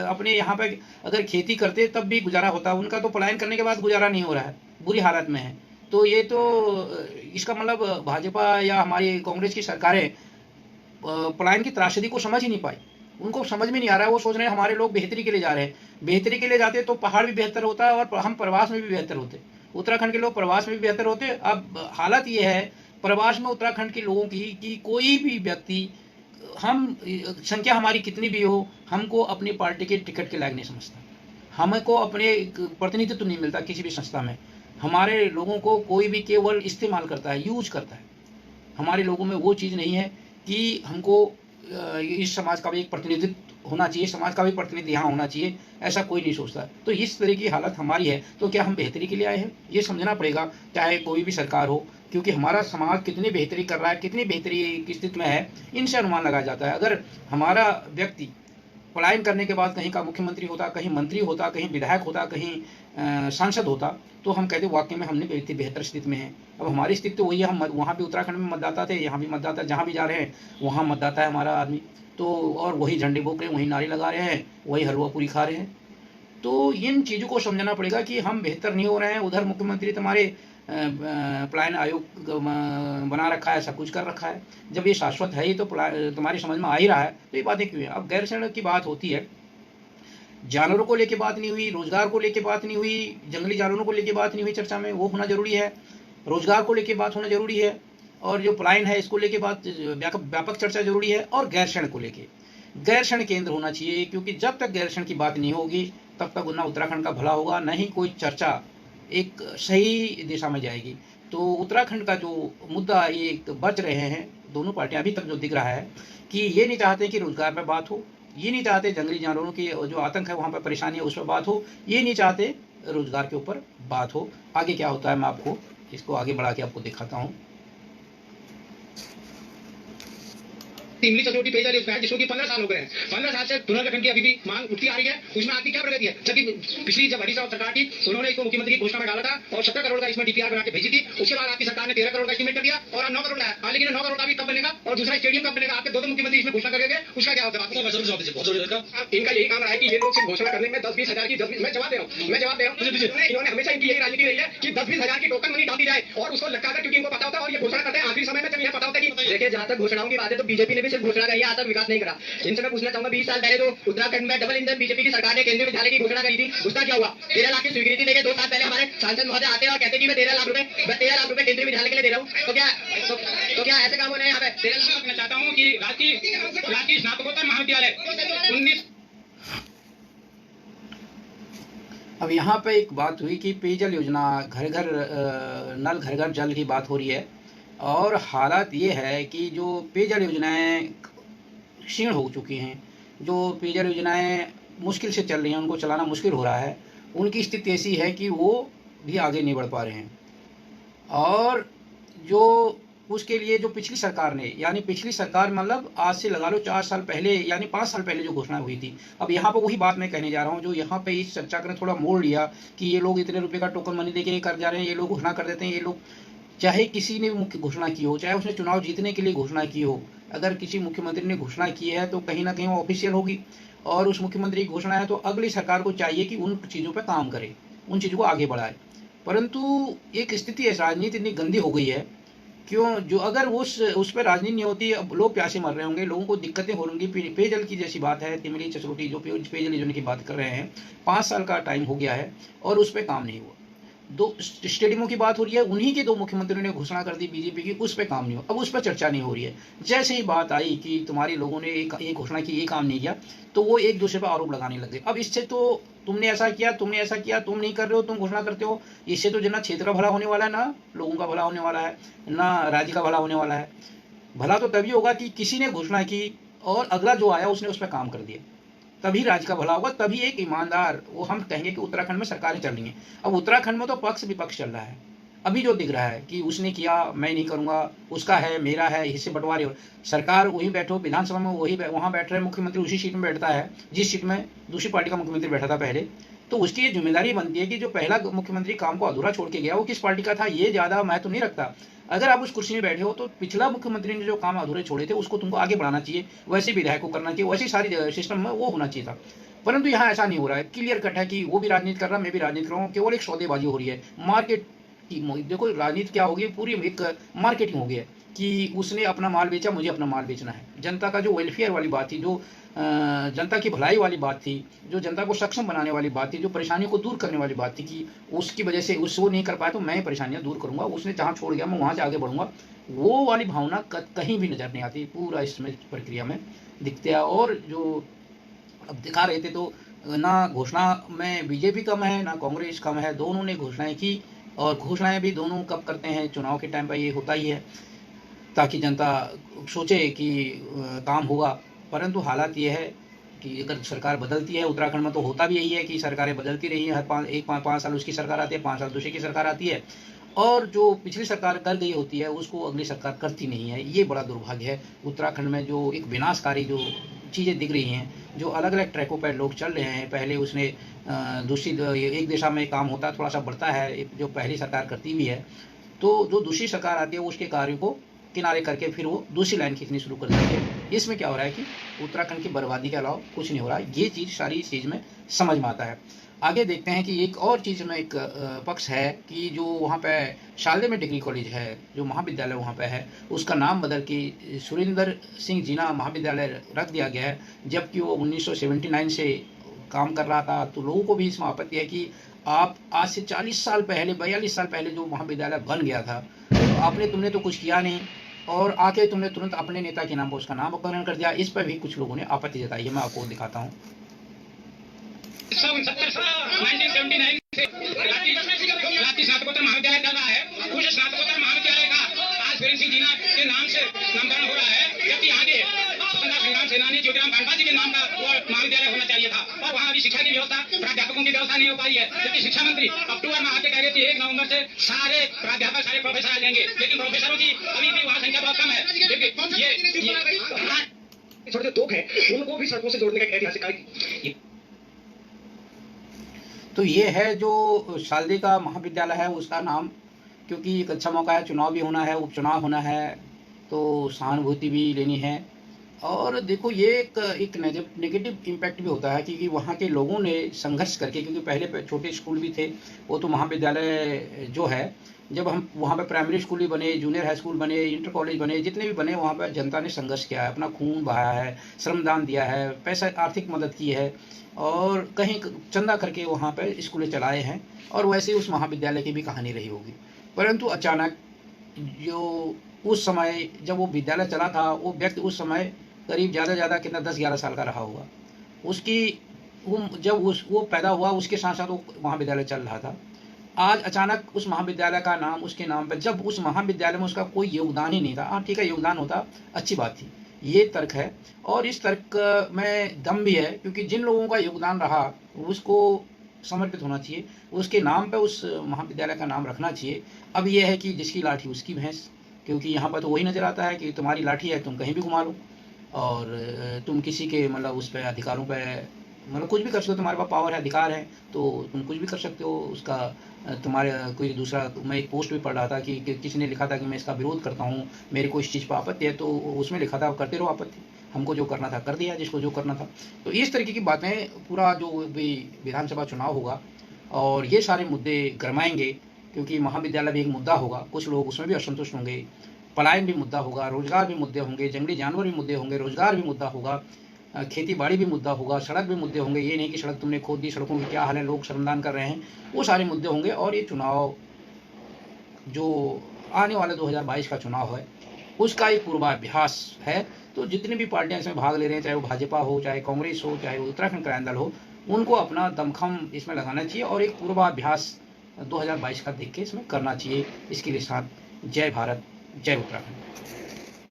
अपने यहाँ पर अगर खेती करते तब भी गुजारा होता, उनका तो पलायन करने के बाद गुजारा नहीं हो रहा है, बुरी हालत में है। तो ये तो इसका मतलब भाजपा या हमारी कांग्रेस की सरकारें पलायन की त्रासदी को समझ ही नहीं पाई, उनको समझ में नहीं आ रहा है। वो सोच रहे हैं हमारे लोग बेहतरी के लिए जा रहे हैं। बेहतरी के लिए जाते तो पहाड़ भी बेहतर होता है और हम प्रवास में भी बेहतर होते, उत्तराखंड के लोग प्रवास में भी बेहतर होते। अब हालत ये है प्रवास में उत्तराखंड के लोगों की कि कोई भी व्यक्ति हम संख्या हमारी कितनी भी हो, हमको अपनी पार्टी के टिकट के लायक नहीं समझता, हमको अपने प्रतिनिधित्व नहीं मिलता किसी भी संस्था में। हमारे लोगों को कोई भी केवल इस्तेमाल करता है, यूज करता है। हमारे लोगों में वो चीज़ नहीं है कि हमको इस समाज का भी एक प्रतिनिधित्व होना चाहिए, समाज का भी प्रतिनिधि यहाँ होना चाहिए, ऐसा कोई नहीं सोचता। तो इस तरह की हालत हमारी है। तो क्या हम बेहतरी के लिए आए हैं, ये समझना पड़ेगा, चाहे कोई भी सरकार हो, क्योंकि हमारा समाज कितनी बेहतरी कर रहा है, कितनी बेहतरी की स्थिति में है, इनसे अनुमान लगाया जाता है। अगर हमारा व्यक्ति पलायन करने के बाद कहीं का मुख्यमंत्री होता, कहीं मंत्री होता, कहीं विधायक होता, कहीं सांसद होता, तो हम कहते वाकई में हमने बेहतर स्थिति में है। अब हमारी स्थिति तो वही है, हम वहाँ भी उत्तराखंड में मतदाता थे, यहाँ भी मतदाता, जहाँ भी जा रहे हैं वहाँ मतदाता है हमारा आदमी, तो और वही झंडे बोक रहे हैं, वही नारे लगा रहे हैं, वही हलवा पूरी खा रहे हैं। तो इन चीज़ों को समझना पड़ेगा कि हम बेहतर नहीं हो रहे हैं। उधर मुख्यमंत्री तुम्हारे पलायन आयोग बना रखा है, सब कुछ कर रखा है। जब ये शाश्वत है ही तो तुम्हारी समझ में आ ही रहा है, तो ये बातें क्यों है। अब गैरसैंण की बात होती है, जानवरों को लेके बात नहीं हुई, रोजगार को लेके बात नहीं हुई, जंगली जानवरों को लेके बात नहीं हुई चर्चा में, वो होना जरूरी है। रोजगार को लेके बात होना जरूरी है, और जो पलायन है इसको लेके बात व्यापक चर्चा जरूरी है। और गैरसैंण को लेके गैरसैंण केंद्र होना चाहिए, क्योंकि जब तक गैरसैंण की बात नहीं होगी तब तक ना उत्तराखंड का भला होगा, न ही कोई चर्चा एक सही दिशा में जाएगी। तो उत्तराखंड का जो मुद्दा ये बच रहे हैं दोनों पार्टियां, अभी तक जो दिख रहा है कि ये नहीं चाहते कि रोजगार पर बात हो, ये नहीं चाहते जंगली जानवरों की जो आतंक है वहाँ पर परेशानी है उस पर बात हो, ये नहीं चाहते रोजगार के ऊपर बात हो। आगे क्या होता है मैं आपको इसको आगे बढ़ा के आपको दिखाता हूँ। इमली चतुर्थी पेयजल योजना है जिसको कि 15 साल हो गए हैं। 15 साल से पुनर्गठन की अभी भी मांग उठती आ रही है, उसमें आपकी क्या प्रगति है। जबकि पिछली जब हरीश रावत सरकार थी उन्होंने इसको मुख्यमंत्री की घोषणा में डाला था और 17 करोड़ का इसमें डीपीआर बना के भेजी थी। उसके बाद आपकी सरकार ने 13 करोड़ का एस्टीमेट कर दिया और 9 करोड़ लाया, लेकिन 9 करोड़ का भी कब बनेगा और दूसरा स्टेडियम कब बनेगा। आपके दो मुख्यमंत्री इसमें घोषणा करके गए, उसका क्या होता है। इनका यही काम रहा है कि ये लोग सिर्फ घोषणा करने में 10-20 हजार की, मैं जवाब दे रहा हूँ, इन्होंने हमेशा इनकी यही राजनीति रही है कि 10-20 हजार की टोकन मनी डाल दी जाए और उसको लटका कर, क्योंकि इनको पता होता है और ये घोषणा करते हैं आखिरी समय में, जब यह पता होता है कि देखिए जहां तक घोषणाओं की बात है तो बीजेपी ने भी सिर्फ घोषणा करी है, आज तक विकास नहीं करा। इनसे मैं पूछना चाहूंगा 20 साल पहले जो उत्तराखंड में डबल इंजन बीजेपी की सरकार ने केंद्रीय विद्यालय की घोषणा करी थी, उसका क्या हुआ। 13 लाख की स्वीकृति देके 2 साल पहले हमारे सांसद महोदय आते हैं और कहते हैं कि मैं 13 लाख रुपए केंद्रीय विद्यालय के लिए दे रहा हूँ। तो क्या ऐसे काम होने यहाँ पे 13 लाख। मैं चाहता हूँ कि राजकीय स्नातकोत्तर महाविद्यालय 19। अब यहाँ पे एक बात हुई कि पेयजल योजना, घर घर नल, घर घर जल की बात हो रही है, और हालात ये है कि जो पेयजल योजनाएं क्षीण हो चुकी हैं, जो पेयजल योजनाएं मुश्किल से चल रही हैं, उनको चलाना मुश्किल हो रहा है, उनकी स्थिति ऐसी है कि वो भी आगे नहीं बढ़ पा रहे हैं। और जो उसके लिए जो पिछली सरकार ने, यानी पिछली सरकार मतलब आज से लगा लो 4 साल पहले यानी 5 साल पहले जो घोषणा हुई थी, अब यहाँ पर वही बात मैं कहने जा रहा हूँ जो यहाँ पे इस चर्चा ने थोड़ा मोड़ लिया कि ये लोग इतने रुपए का टोकन मनी देके कर जा रहे हैं, ये लोग घोषणा कर देते हैं। ये लोग, चाहे किसी ने मुख्य घोषणा की हो, चाहे उसने चुनाव जीतने के लिए घोषणा की हो, अगर किसी मुख्यमंत्री ने घोषणा की है तो कहीं ना कहीं वो ऑफिशियल होगी, और उस मुख्यमंत्री की घोषणा है तो अगली सरकार को चाहिए कि उन चीज़ों पर काम करे, उन चीज़ों को आगे बढ़ाए। परंतु एक स्थिति है, राजनीति इतनी गंदी हो गई है, क्यों, जो अगर उस पर राजनीति नहीं होती, अब लोग प्यासे मर रहे होंगे, लोगों को दिक्कतें हो रही। पेयजल की जैसी बात है, तिमली चचरोटी जो पेयजल योजना की बात कर रहे हैं, 5 साल का टाइम हो गया है और उस पर काम नहीं हुआ। 2 स्टेडियमों की बात हो रही है, उन्हीं के 2 मुख्यमंत्रियों ने घोषणा कर दी बीजेपी की, उस पर काम नहीं हुआ। अब उस पर चर्चा नहीं हो रही है। जैसे ही बात आई कि तुम्हारे लोगों ने एक घोषणा की, ये काम नहीं किया, तो वो एक दूसरे पर आरोप लगाने लग गए। अब इससे तो तुमने ऐसा किया, तुमने ऐसा किया, तुम नहीं कर रहे हो, तुम घोषणा करते हो, इससे तो ना क्षेत्र का भला होने वाला है, ना लोगों का भला होने वाला है, ना राज्य का भला होने वाला है। भला तो तभी होगा कि किसी ने घोषणा की और अगला जो आया उसने उस पर काम कर दिया, तभी राज्य का भला होगा, तभी एक ईमानदार, वो हम कहेंगे कि उत्तराखंड में सरकारें चल रही हैं। अब उत्तराखंड में तो पक्ष विपक्ष चल रहा है। अभी जो दिख रहा है कि उसने किया, मैं नहीं करूंगा, उसका है, मेरा है, हिस्से बंटवारे। सरकार वहीं बैठो, विधानसभा में वही वहाँ बैठ रहे, मुख्यमंत्री उसी सीट में बैठता है जिस सीट में दूसरी पार्टी का मुख्यमंत्री बैठा था पहले। तो उसकी ये जिम्मेदारी बनती है कि जो पहला मुख्यमंत्री काम को अधूरा छोड़ के गया वो किस पार्टी का था, ये ज़्यादा महत्व नहीं रखता। अगर आप उस कुर्सी में बैठे हो तो पिछला मुख्यमंत्री ने जो काम अधूरे छोड़े थे उसको तुमको आगे बढ़ाना चाहिए, वैसे विधायक को करना चाहिए, वैसी सारी सिस्टम में वो होना चाहिए था। परंतु यहाँ ऐसा नहीं हो रहा है। क्लियर कट है कि वो भी राजनीति कर रहा, मैं भी राजनीति कर रहा हूँ, केवल एक सौदेबाजी हो रही है, मार्केट की। देखो राजनीति क्या होगी, पूरी एक मार्केटिंग हो गई है। कि उसने अपना माल बेचा, मुझे अपना माल बेचना है। जनता का जो वेलफेयर वाली बात थी, जो जनता की भलाई वाली बात थी, जो जनता को सक्षम बनाने वाली बात थी, जो परेशानियों को दूर करने वाली बात थी, कि उसकी वजह से वो नहीं कर पाया तो मैं परेशानियां दूर करूंगा, उसने जहां छोड़ गया मैं वहां से आगे बढ़ूंगा, वो वाली भावना कहीं भी नजर नहीं आती पूरा इसमें प्रक्रिया में दिखते हैं। और जो अब दिखा रहे थे तो ना घोषणा में बीजेपी कम है ना कांग्रेस कम है, दोनों ने घोषणाएं की, और घोषणाएं भी दोनों कब करते हैं, चुनाव के टाइम पर ये होता ही है, ताकि जनता सोचे कि काम होगा। परंतु हालात ये है कि अगर सरकार बदलती है, उत्तराखंड में तो होता भी यही है कि सरकारें बदलती रही हैं, हर 5 साल उसकी सरकार आती है, 5 साल दूसरी की सरकार आती है, और जो पिछली सरकार कर गई होती है उसको अगली सरकार करती नहीं है। ये बड़ा दुर्भाग्य है। उत्तराखंड में जो एक विनाशकारी जो चीज़ें दिख रही हैं, जो अलग अलग ट्रैकों पर लोग चल रहे हैं, पहले उसने एक दिशा में काम होता थोड़ा सा बढ़ता है, जो पहली सरकार करती भी है, तो जो दूसरी सरकार आती है उसके कार्यों को किनारे करके फिर वो दूसरी लाइन खींचनी शुरू कर देती है। इसमें क्या हो रहा है कि उत्तराखंड की बर्बादी के अलावा कुछ नहीं हो रहा है। ये चीज़ सारी चीज़ में समझ में आता है। आगे देखते हैं कि एक और चीज़ में एक पक्ष है कि जो वहाँ पे शालदे में डिग्री कॉलेज है, जो महाविद्यालय वहाँ पे है, उसका नाम बदल के सुरेंद्र सिंह जीना महाविद्यालय रख दिया गया है, जबकि वो 1979 से काम कर रहा था। तो लोगों को भी इसमें आपत्ति है कि आप आज से 40 साल पहले, 42 साल पहले जो महाविद्यालय बन गया था, तो तुमने तो कुछ किया नहीं, और आके तुमने तुरंत अपने नेता के नाम पर उसका नाम अपहरण कर दिया। इस पर भी कुछ लोगों ने आपत्ति जताई है, मैं आपको दिखाता हूँ। 1979 से रांची स्नातकोत्तर महाविद्यालय कर रहा है। उस स्नातकोत्तर महाविद्यालय का आज वीरेंद्र सिंह जीना के नाम से नामकरण हो रहा है, जबकि आगे स्वतंत्रता संग्राम सेनानी ज्योतिराम वाजपेयी जी के नाम का वो महाविद्यालय होना चाहिए था। और वहाँ अभी शिक्षा की व्यवस्था, प्राध्यापकों की व्यवस्था नहीं हो पाई है, जबकि शिक्षा मंत्री अक्टूबर में आके कह रहे थे 1 नवंबर से सारे प्राध्यापक, सारे प्रोफेसर आ जाएंगे, लेकिन प्रोफेसरों की अभी भी वहाँ संख्या बहुत कम है। छोटे तोप है उनको भी सड़कों से जोड़ने का एक ऐतिहासिक कार्य। तो ये है जो शालदे का महाविद्यालय है, उसका नाम, क्योंकि एक अच्छा मौका है, चुनाव भी होना है, उपचुनाव होना है, तो सहानुभूति भी लेनी है। और देखो ये एक नेगेटिव इम्पैक्ट भी होता है, क्योंकि वहाँ के लोगों ने संघर्ष करके, क्योंकि पहले छोटे स्कूल भी थे, वो तो महाविद्यालय जो है, जब हम वहाँ पे प्राइमरी स्कूल भी बने, जूनियर हाई स्कूल बने, इंटर कॉलेज बने, जितने भी बने, वहाँ पर जनता ने संघर्ष किया है, अपना खून बहाया है, श्रमदान दिया है, पैसा आर्थिक मदद की है, और कहीं चंदा करके वहाँ पर स्कूलें चलाए हैं। और वैसे उस महाविद्यालय की भी कहानी रही होगी। परंतु अचानक जो उस समय जब वो विद्यालय चला था, वो व्यक्ति उस समय करीब ज़्यादा कितना 10-11 साल का रहा होगा। जब वो पैदा हुआ, उसके साथ साथ वो महाविद्यालय चल रहा था। आज अचानक उस महाविद्यालय का नाम उसके नाम पर, जब उस महाविद्यालय में उसका कोई योगदान ही नहीं था। हाँ ठीक है, योगदान होता अच्छी बात थी, ये तर्क है। और इस तर्क में दम भी है, क्योंकि जिन लोगों का योगदान रहा उसको समर्पित होना चाहिए, उसके नाम पे उस महाविद्यालय का नाम रखना चाहिए। अब यह है कि जिसकी लाठी उसकी भैंस, क्योंकि यहाँ पर तो वही नज़र आता है कि तुम्हारी लाठी है, तुम कहीं भी घुमा लो, और तुम किसी के मतलब उस पर अधिकारों पर मतलब कुछ भी कर सकते हो, तुम्हारे पास पावर है, अधिकार है, तो तुम कुछ भी कर सकते हो। उसका तुम्हारे कोई दूसरा, मैं एक पोस्ट भी पढ़ रहा था कि किसी ने लिखा था कि मैं इसका विरोध करता हूँ, मेरे को इस चीज़ पर आपत्ति है, तो उसमें लिखा था करते रहो आपत्ति, हमको जो करना था कर दिया, जिसको जो करना था। तो इस तरीके की बातें, पूरा जो भी विधानसभा चुनाव होगा और ये सारे मुद्दे गरमाएंगे, क्योंकि महाविद्यालय भी एक मुद्दा होगा, कुछ लोग उसमें भी असंतुष्ट होंगे, पलायन भी मुद्दा होगा, रोजगार भी मुद्दे होंगे, जंगली जानवर भी मुद्दे होंगे, रोजगार भी मुद्दा होगा, खेती बाड़ी भी मुद्दा होगा, सड़क भी मुद्दे होंगे। ये नहीं कि सड़क तुमने खोद दी, सड़कों की क्या हाल है, लोग श्रमदान कर रहे हैं, वो सारे मुद्दे होंगे। और ये चुनाव जो आने वाले 2022 का चुनाव है, उसका एक पूर्वाभ्यास है। तो जितनी भी पार्टियां इसमें भाग ले रहे हैं, चाहे वो भाजपा हो, चाहे कांग्रेस हो, चाहे वो उत्तराखंड क्रांति दल हो, उनको अपना दमखम इसमें लगाना चाहिए और एक पूर्वाभ्यास 2022 का देख के इसमें करना चाहिए। इसके लिए साथ जय भारत, जय उत्तराखंड।